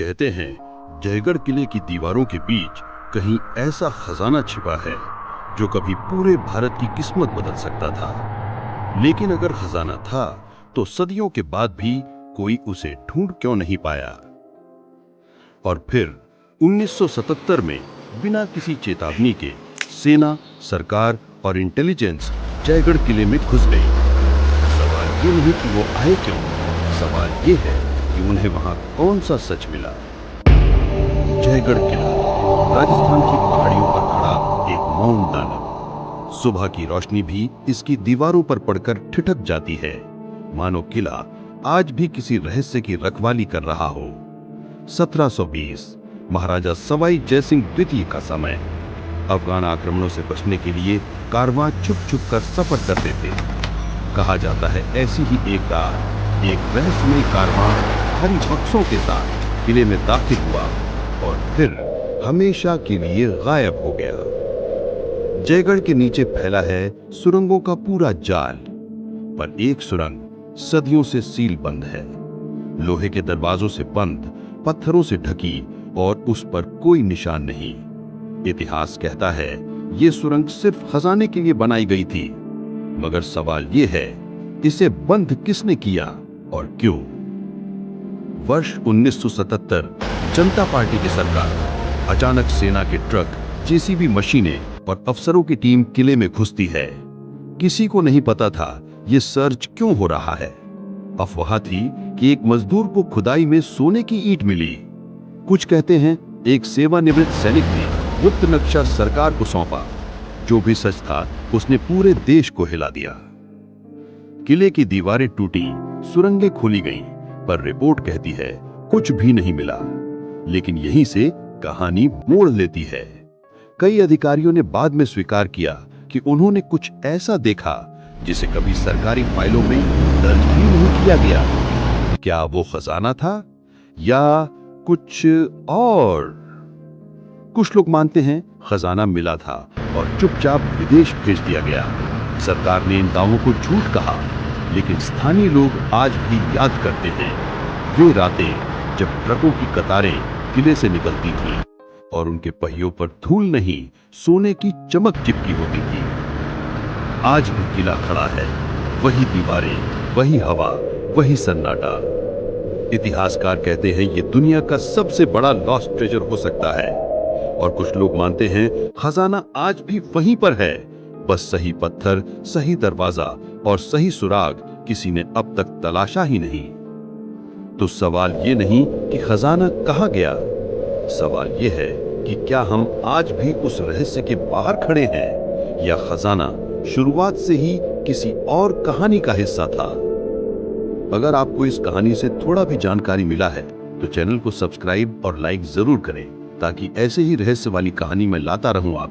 कहते हैं जयगढ़ किले की दीवारों के बीच कहीं ऐसा खजाना छिपा है जो कभी पूरे भारत की किस्मत बदल सकता था। लेकिन अगर खजाना था तो सदियों के बाद भी कोई उसे ढूंढ क्यों नहीं पाया। और फिर 1977 में बिना किसी चेतावनी के सेना, सरकार और इंटेलिजेंस जयगढ़ किले में घुस गई। सवाल ये नहीं कि वो आए क्यों, सवाल ये है कि उन्हें वहां कौन सा सच मिला। जयगढ़ किला राजस्थान की पहाड़ियों पर खड़ा एक मौन दानव। सुबह की रोशनी भी इसकी दीवारों पर पड़कर ठिठक जाती है, मानो किला आज भी किसी रहस्य की रखवाली कर रहा हो। 1720 महाराजा सवाई जयसिंह द्वितीय का समय। अफगान आक्रमणों से बचने के लिए कारवां छुप छुप कर सफर करते थे। कहा जाता है ऐसी ही एक रात एक रहस्यमय कारवां भारी बक्सों के साथ किले में दाखिल हुआ और फिर हमेशा के लिए गायब हो गया। जयगढ़ के नीचे फैला है सुरंगों का पूरा जाल, पर एक सुरंग सदियों से सील बंद है। लोहे के दरवाजों से बंद, पत्थरों से ढकी और उस पर कोई निशान नहीं। इतिहास कहता है ये सुरंग सिर्फ खजाने के लिए बनाई गई थी, मगर सवाल ये है इसे बंद किसने किया और क्यों। वर्ष 1977 जनता पार्टी की सरकार। अचानक सेना के ट्रक, जेसीबी मशीनें और अफसरों की टीम किले में घुसती है। किसी को नहीं पता था ये सर्च क्यों हो रहा है। अफवाह थी कि एक मजदूर को खुदाई में सोने की ईंट मिली। कुछ कहते हैं एक सेवानिवृत्त सैनिक ने गुप्त नक्शा सरकार को सौंपा। जो भी सच था उसने पूरे देश को हिला दिया। किले की दीवारें टूटी, सुरंगें खोली गईं, पर रिपोर्ट कहती है कुछ भी नहीं मिला। लेकिन यहीं से कहानी मोड़ लेती है। कई अधिकारियों ने बाद में स्वीकार किया कि उन्होंने कुछ ऐसा देखा जिसे कभी सरकारी फाइलों में दर्ज भी नहीं किया गया। क्या वो खजाना था या कुछ और? कुछ लोग मानते हैं खजाना मिला था और चुपचाप विदेश भेज दिया गया। सरकार ने इन दावों को झूठ कहा, लेकिन स्थानीय लोग आज भी याद करते हैं वे रातें जब ट्रकों की कतारें किले से निकलती थीं और उनके पहियों पर धूल नहीं, सोने की चमक चिपकी होती थी। आज भी किला खड़ा है, वही दीवारें, वही हवा, वही सन्नाटा। इतिहासकार कहते हैं ये दुनिया का सबसे बड़ा लॉस्ट ट्रेजर हो सकता है। और कुछ लोग मानते हैं खजाना आज भी वहीं पर है, बस सही पत्थर, सही दरवाजा और सही सुराग किसी ने अब तक तलाशा ही नहीं। तो सवाल ये नहीं कि खजाना कहां गया, सवाल ये है कि क्या हम आज भी उस रहस्य के बाहर खड़े हैं या खजाना शुरुआत से ही किसी और कहानी का हिस्सा था। अगर आपको इस कहानी से थोड़ा भी जानकारी मिला है तो चैनल को सब्सक्राइब और लाइक जरूर करें, ताकि ऐसे ही रहस्य वाली कहानी मैं लाता रहूं आपके